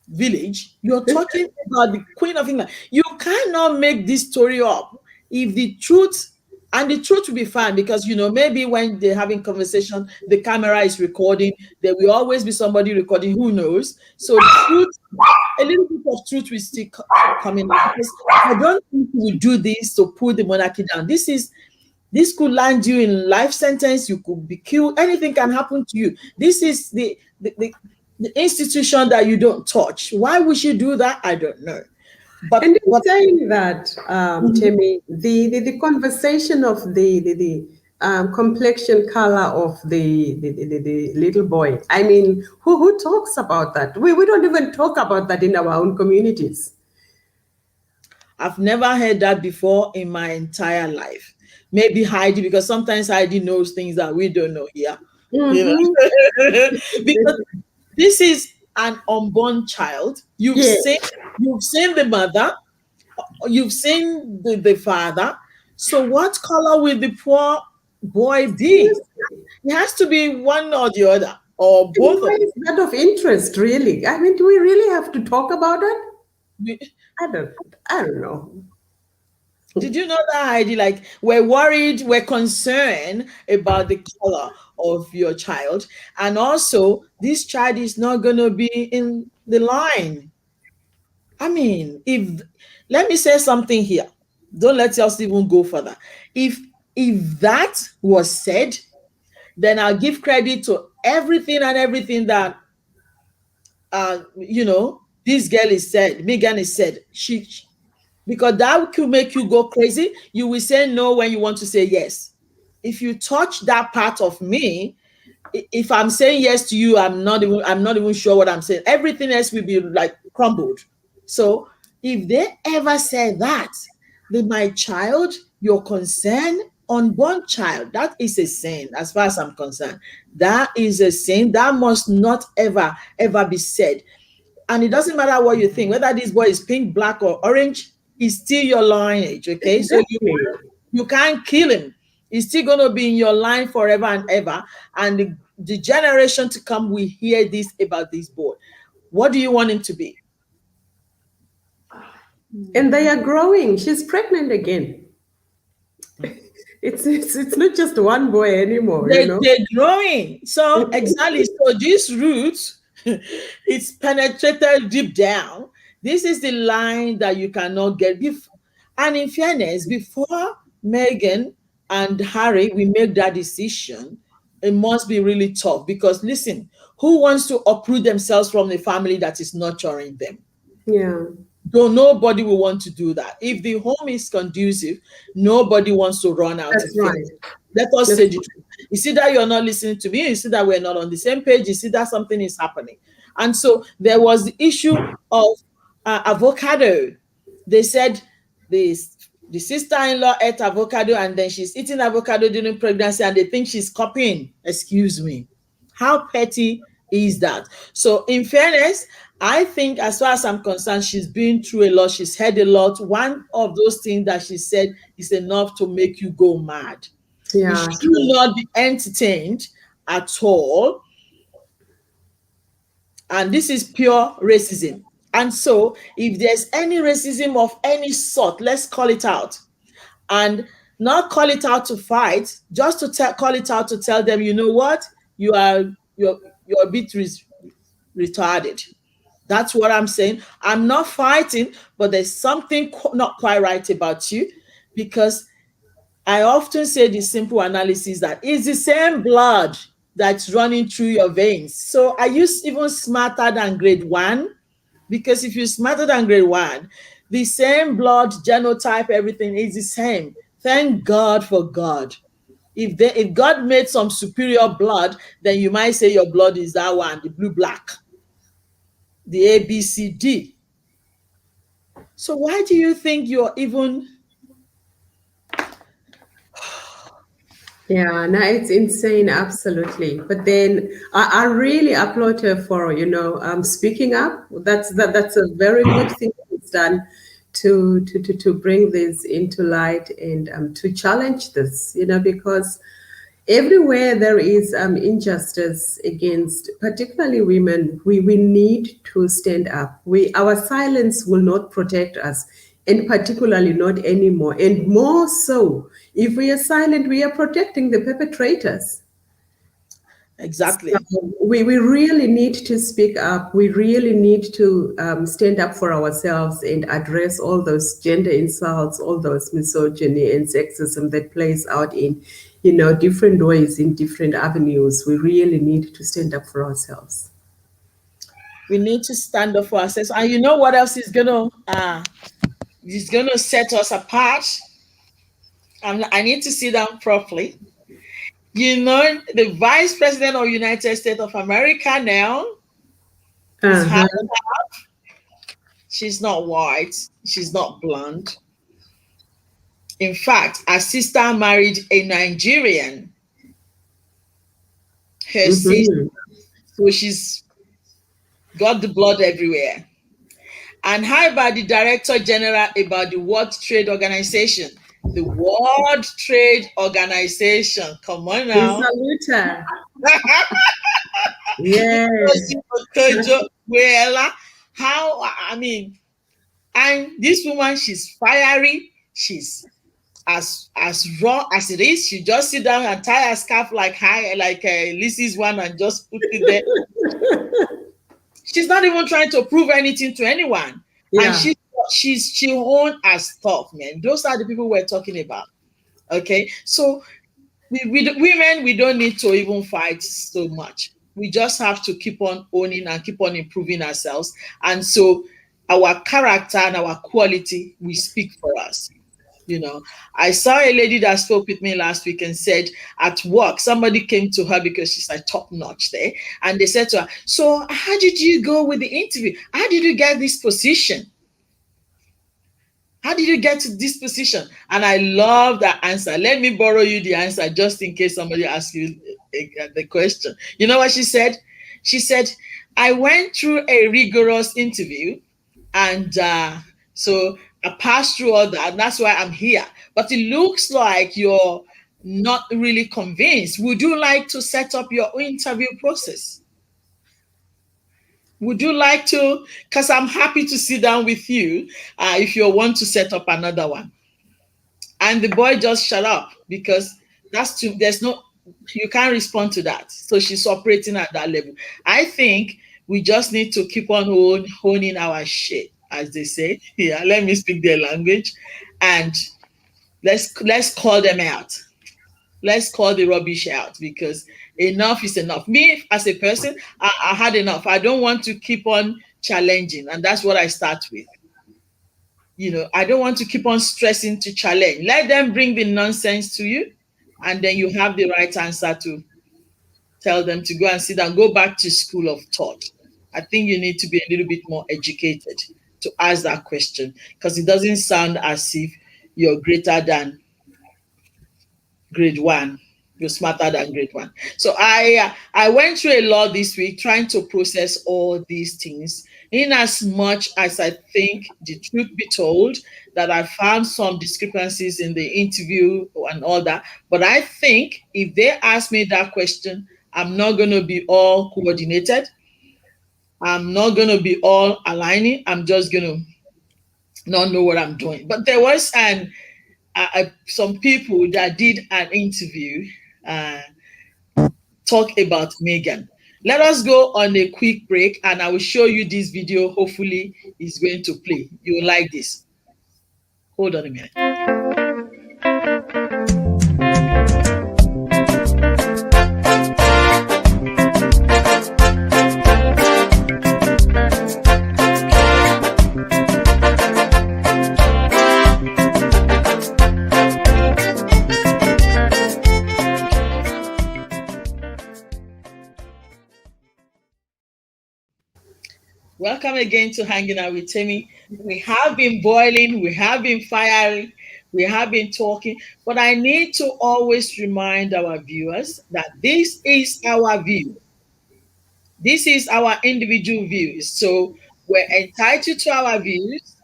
village. You're talking about the Queen of England. You cannot make this story up. If the truth will be fine, because maybe when they're having conversation, the camera is recording. There will always be somebody recording. Who knows? So a little bit of truth will still coming out, because I don't think we do this to put the monarchy down. This could land you in life sentence. You could be killed. Anything can happen to you. This is the institution that you don't touch. Why would you do that? I don't know. But saying that, Temi, the conversation of the complexion color of the little boy. I mean, who talks about that? We don't even talk about that in our own communities. I've never heard that before in my entire life. Maybe Heidi, because sometimes Heidi knows things that we don't know here. You Mm-hmm. know, because this is an unborn child. Yeah. You've seen the mother, you've seen the father. So what color will the poor boy be? It has to be one or the other, or both Why of is that of interest, really? I mean, do we really have to talk about it? them. I don't, I don't know. Did you know that, Heidi? Like, we're worried, we're concerned about the color of your child. And also, this child is not going to be in the line. I mean, if, let me say something here. Don't let us even go further. If if that was said, then I'll give credit to everything that this girl is said, Megan is said. Because that could make you go crazy. You will say no when you want to say yes. If you touch that part of me, if I'm saying yes to you, I'm not even sure what I'm saying. Everything else will be like crumbled. So if they ever say that, then my child, your concern, unborn child, that is a sin as far as I'm concerned. That is a sin that must not ever be said. And it doesn't matter what you think, whether this boy is pink, black, or orange, he's still your lineage. Okay, so Exactly. you can't kill him. He's still going to be in your line forever and ever. And the generation to come will hear this about this boy. What do you want him to be? And they are growing. She's pregnant again. It's not just one boy anymore, you know. They're growing. So exactly. So this root, it's penetrated deep down. This is the line that you cannot get. And in fairness, before Megan and Harry, we make that decision, it must be really tough because listen, who wants to uproot themselves from a family that is nurturing them? Yeah, Though nobody will want to do that. If the home is conducive, nobody wants to run out that's and fail. right. Let us That's say the truth. You see that you're not listening to me. You see that we're not on the same page. You see that something is happening. And so there was the issue of avocado. They said the sister-in-law ate avocado and then she's eating avocado during pregnancy and they think she's copying. Excuse me. How petty is that? So, in fairness, I think, as far as I'm concerned, she's been through a lot. She's heard a lot. One of those things that she said is enough to make you go mad. It yeah, should true. not be entertained at all. And this is pure racism. And so, if there's any racism of any sort, let's call it out. And not call it out to fight, just to call it out to tell them, you know what, you're a bit retarded. That's what I'm saying. I'm not fighting, but there's something not quite right about you, because I often say the simple analysis that it's the same blood that's running through your veins. So are you even smarter than grade one? Because if you're smarter than grade one, the same blood genotype, everything is the same. Thank God for God. If God made some superior blood, then you might say your blood is that one, the blue black, the A, B, C, D. So why do you think you're even Yeah, no, it's insane, absolutely. But then I really applaud her for, speaking up. That's a very good thing it's done to bring this into light and to challenge this, because everywhere there is injustice against particularly women, we need to stand up. Our silence will not protect us, and particularly not anymore. And more so, if we are silent, we are protecting the perpetrators. exactly? So we really need to speak up. We really need to stand up for ourselves and address all those gender insults, all those misogyny and sexism that plays out in, different ways, in different avenues. We really need to stand up for ourselves. We need to stand up for ourselves. And you know what else is gonna set us apart? I need to sit down properly. The vice president of United States of America now is Uh-huh. having She's not white. She's not blonde. In fact, her sister married a Nigerian. Her sister, so she's got the blood everywhere. And how about the Director General about the World Trade Organization? The World Trade Organization. Come on We now. salute her. Yes. How, I mean, and this woman, she's fiery. She's as raw as it is. She just sit down and tie a scarf like Lizzie's one and just put it there. She's not even trying to prove anything to anyone. Yeah. And she own her stuff, man. Those are the people we're talking about. Okay, so women, we don't need to even fight so much. We just have to keep on owning and keep on improving ourselves. And so our character and our quality will speak for us. You know, I saw a lady that spoke with me last week and said at work, somebody came to her because she's like top notch there. And they said to her, so how did you go with the interview? How did you get this position? How did you get to this position? And I love that answer. Let me borrow you the answer just in case somebody asks you the question. You know what she said? She said, I went through a rigorous interview and so I passed through all that. And that's why I'm here. But it looks like you're not really convinced. Would you like to set up your interview process? Would you like to? Because I'm happy to sit down with you if you want to set up another one. And the boy just shut up because you can't respond to that. So she's operating at that level. I think we just need to keep on honing our shit, as they say. Yeah, let me speak their language. And let's call them out. Let's call the rubbish out because enough is enough. Me as a person, I had enough. I don't want to keep on challenging. And that's what I start with. You know, I don't want to keep on stressing to challenge. Let them bring the nonsense to you. And then you have the right answer to tell them to go and sit down, go back to school of thought. I think you need to be a little bit more educated to ask that question because it doesn't sound as if you're greater than grade one. You're smarter than grade one. So I went through a lot this week trying to process all these things. In as much as I think the truth be told, that I found some discrepancies in the interview and all that. But I think if they ask me that question, I'm not going to be all coordinated. I'm not going to be all aligning. I'm just going to not know what I'm doing. But there was some people that did an interview talk about Megan. Let us go on a quick break and I will show you this video. Hopefully it's going to play. You will like this. Hold on a minute. Welcome again to Hanging Out with Temi. We have been boiling, we have been firing, we have been talking, but I need to always remind our viewers that this is our view. This is our individual views. So we're entitled to our views.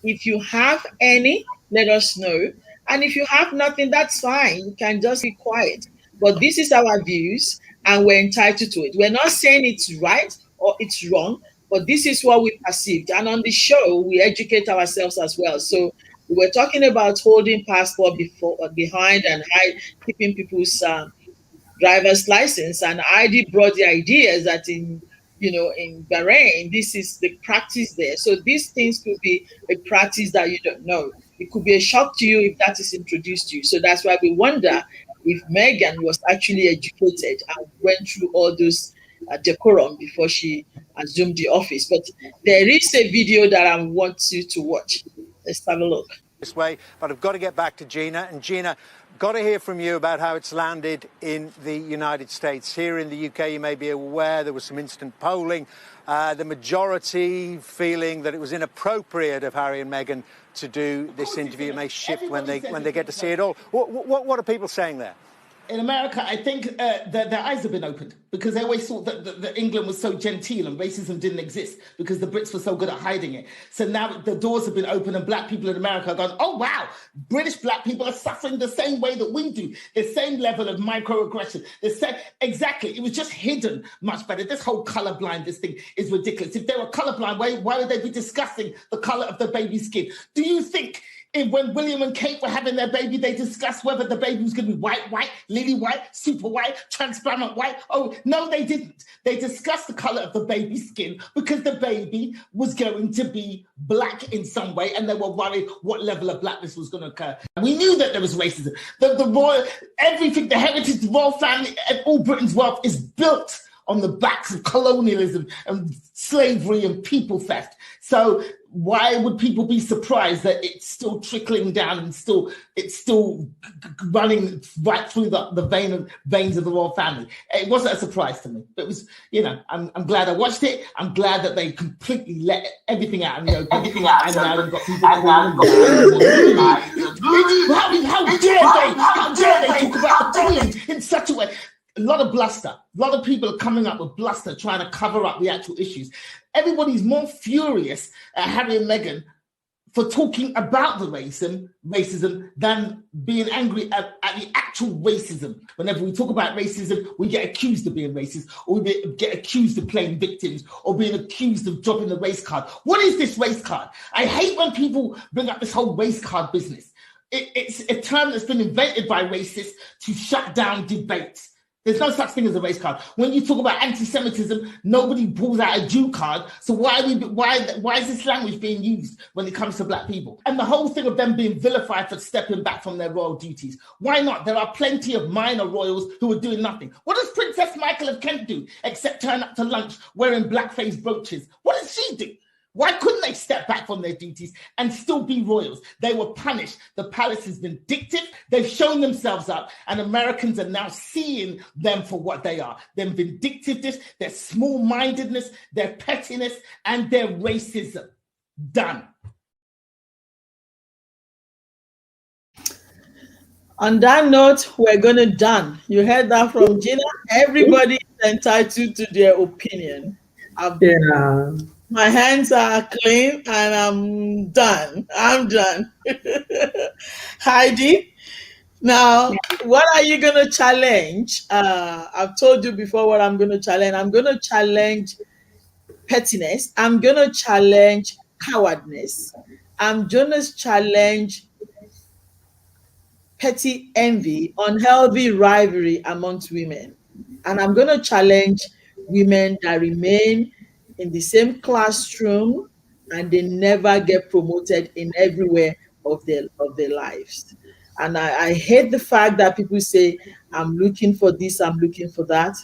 If you have any, let us know. And if you have nothing, that's fine. You can just be quiet. But this is our views and we're entitled to it. We're not saying it's right or it's wrong, but this is what we perceived. And on the show, we educate ourselves as well. So we're talking about holding passport behind and keeping people's driver's license. And ID brought the ideas that in Bahrain, this is the practice there. So these things could be a practice that you don't know. It could be a shock to you if that is introduced to you. So that's why we wonder if Megan was actually educated and went through all those decorum before she assumed the office. But there is a video that I want you to watch. Let's have a look. This way, but I've got to get back to Gina. And Gina, got to hear from you about how it's landed in the United States. Here in the UK, you may be aware there was some instant polling the majority feeling that it was inappropriate of Harry and Meghan to do this interview. It may shift when they get to see it all. What are people saying there? In America, I think their eyes have been opened because they always thought that England was so genteel and racism didn't exist because the Brits were so good at hiding it. So now the doors have been opened and black people in America are going, oh, wow, British black people are suffering the same way that we do, the same level of microaggression. Exactly. It was just hidden much better. This whole colorblind, this thing is ridiculous. If they were colorblind, why would they be discussing the color of the baby's skin? Do you think when William and Kate were having their baby, they discussed whether the baby was going to be white, lily white, super white, transparent white? Oh, no, they didn't. They discussed the color of the baby's skin because the baby was going to be black in some way, and they were worried what level of blackness was going to occur. We knew that there was racism. The royal, everything, the heritage, the royal family, and all Britain's wealth is built on the backs of colonialism and slavery and people theft. So why would people be surprised that it's still trickling down and it's still running right through the veins of the royal family? It wasn't a surprise to me. It was, I'm glad I watched it. I'm glad that they completely let everything out in the open. And now they've got people how dare they talk about the Queen in such a way? A lot of bluster. A lot of people are coming up with bluster, trying to cover up the actual issues. Everybody's more furious at Harry and Meghan for talking about the racism than being angry at the actual racism. Whenever we talk about racism, we get accused of being racist, or we get accused of playing victims, or being accused of dropping the race card. What is this race card? I hate when people bring up this whole race card business. It's a term that's been invented by racists to shut down debates. There's no such thing as a race card. When you talk about anti-Semitism, nobody pulls out a Jew card. So why is this language being used when it comes to black people? And the whole thing of them being vilified for stepping back from their royal duties. Why not? There are plenty of minor royals who are doing nothing. What does Princess Michael of Kent do except turn up to lunch wearing blackface brooches? What does she do? Why couldn't they step back from their duties and still be royals? They were punished. The palace is vindictive. They've shown themselves up, and Americans are now seeing them for what they are. Their vindictiveness, their small-mindedness, their pettiness, and their racism. Done. On that note, we're going to done. You heard that from Gina. Everybody is entitled to their opinion. My hands are clean and I'm done. Heidi, now, what are you going to challenge? I've told you before what I'm going to challenge. I'm going to challenge pettiness. I'm going to challenge cowardness. I'm going to challenge petty envy, unhealthy rivalry amongst women. And I'm going to challenge women that remain in the same classroom and they never get promoted in everywhere of their lives. And I hate the fact that people say, I'm looking for this, I'm looking for that,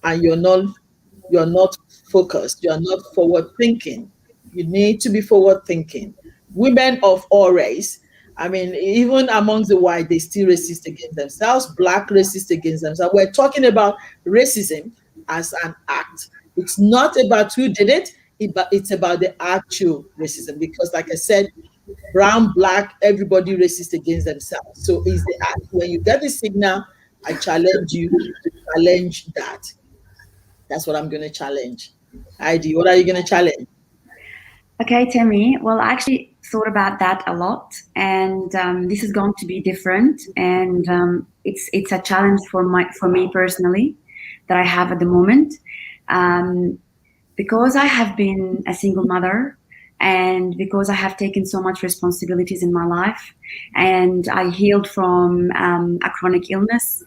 and you're not focused, you're not forward thinking. You need to be forward thinking. Women of all race, I mean, even amongst the white, they still racist against themselves, black racist against themselves. We're talking about racism as an act. It's not about who did it, it's about the actual racism. Because like I said, brown, black, everybody racist against themselves. So is the act. When you get the signal, I challenge you to challenge that. That's what I'm going to challenge. Heidi, what are you going to challenge? Okay, Temi. Well, I actually thought about that a lot, and this is going to be different, and it's a challenge for me personally that I have at the moment. Because I have been a single mother and because I have taken so much responsibilities in my life and I healed from a chronic illness,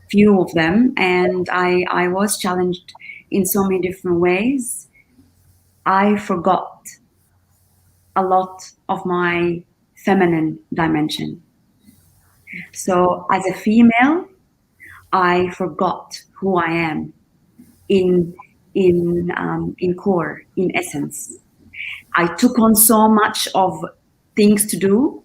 few of them, and I was challenged in so many different ways. I forgot a lot of my feminine dimension. So as a female, I forgot who I am in core, in essence. I took on so much of things to do.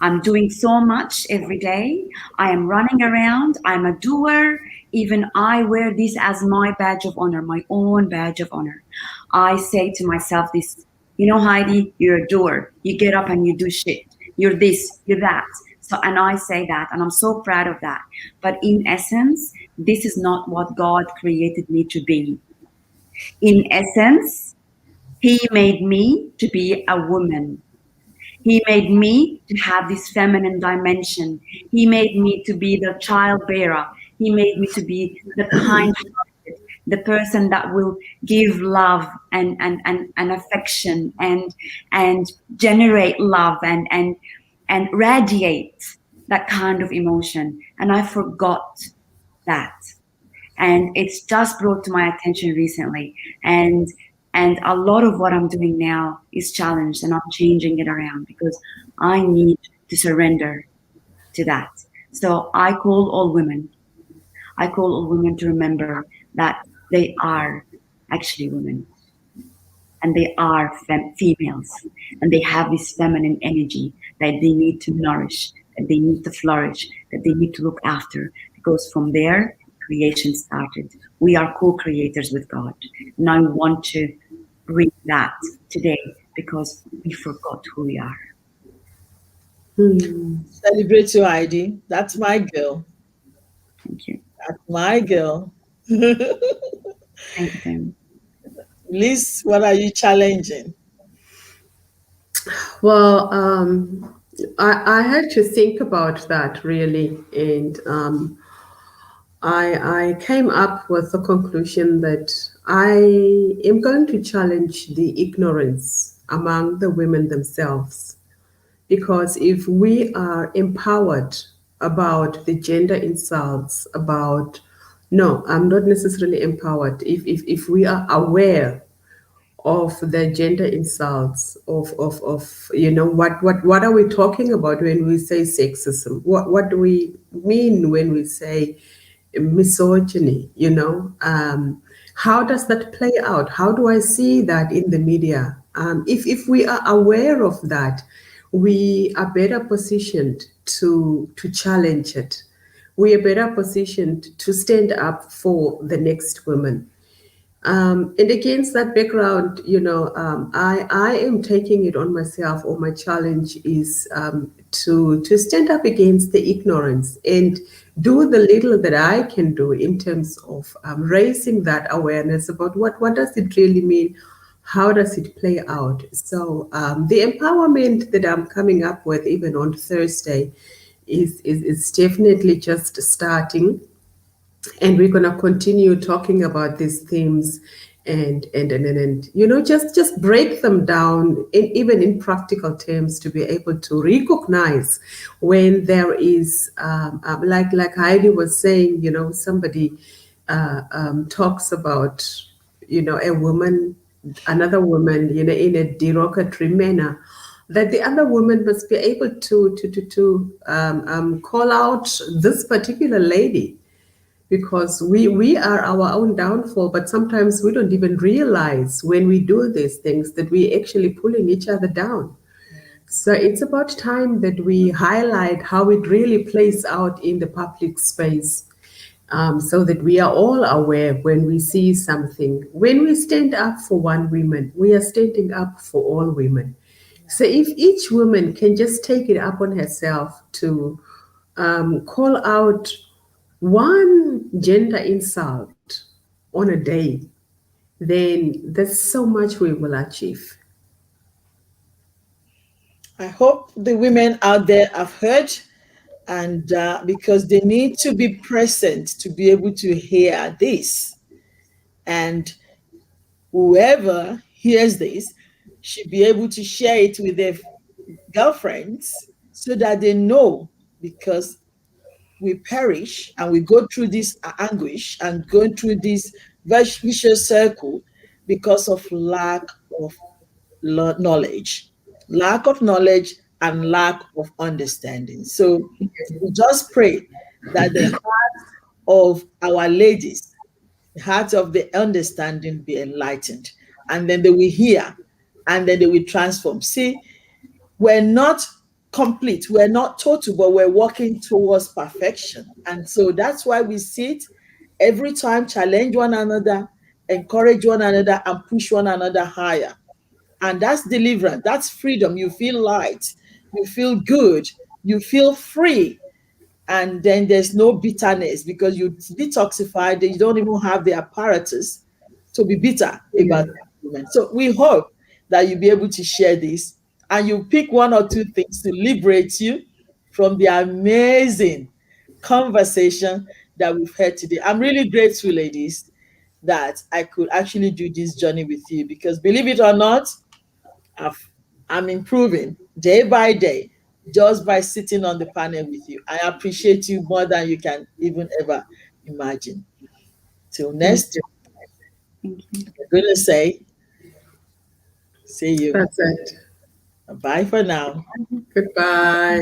I'm doing so much every day. I am running around. I'm a doer even I wear this as my badge of honor, my own badge of honor. I say to myself this, Heidi, you're a doer. You get up and you do shit. You're this, you're that. So, and I say that, and I'm so proud of that. But in essence, this is not what God created me to be. In essence, He made me to be a woman. He made me to have this feminine dimension. He made me to be the child bearer. He made me to be the kind-hearted, the person that will give love and affection and generate love and radiate that kind of emotion. And I forgot that. And it's just brought to my attention recently. And a lot of what I'm doing now is challenged, and I'm changing it around because I need to surrender to that. So I call all women to remember that they are actually women, and they are females, and they have this feminine energy that they need to nourish, that they need to flourish, that they need to look after, because from there, creation started. We are co-creators with God. And I want to bring that today because we forgot who we are. Celebrate your ID. That's my girl. Thank you. That's my girl. Thank you, Temi. Liz, what are you challenging? Well, I had to think about that really, and I came up with the conclusion that I am going to challenge the ignorance among the women themselves. Because if we are empowered about the gender insults, no, I'm not necessarily empowered. If we are aware of the gender insults, of what are we talking about when we say sexism? What do we mean when we say misogyny? How does that play out? How do I see that in the media? If we are aware of that, we are better positioned to challenge it. We are better positioned to stand up for the next woman. And against that background, I am taking it on myself, or my challenge is to stand up against the ignorance and do the little that I can do in terms of raising that awareness about what does it really mean, how does it play out. So the empowerment that I'm coming up with even on Thursday is definitely just starting. And we're going to continue talking about these themes and just break them down even in practical terms, to be able to recognize when there is like Heidi was saying, somebody talks about a woman, another woman, in a derogatory manner, that the other woman must be able to call out this particular lady, because we are our own downfall. But sometimes we don't even realize when we do these things that we're actually pulling each other down. So it's about time that we highlight how it really plays out in the public space, so that we are all aware when we see something. When we stand up for one woman, we are standing up for all women. So if each woman can just take it up on herself to call out one gender insult on a day, then there's so much we will achieve. I hope the women out there have heard, and because they need to be present to be able to hear this. And whoever hears this should be able to share it with their girlfriends so that they know, because we perish and we go through this anguish and going through this vicious circle because of lack of knowledge, and lack of understanding. So we just pray that the heart of our ladies, the heart of the understanding, be enlightened, and then they will hear, and then they will transform. See, we're not complete, we're not total, but we're working towards perfection. And so that's why we sit every time challenge one another, encourage one another, and push one another higher. And that's deliverance, that's freedom. You feel light, you feel good, you feel free. And then there's no bitterness because you detoxified, you don't even have the apparatus to be bitter Yeah. about the movement. So we hope that you'll be able to share this and you pick one or two things to liberate you from the amazing conversation that we've had today. I'm really grateful, ladies, that I could actually do this journey with you because believe it or not, I've, I'm improving day by day just by sitting on the panel with you. I appreciate you more than you can even ever imagine. Till Thank next, you. Thank you. I'm going to say, see you. That's it. Bye for now. Goodbye.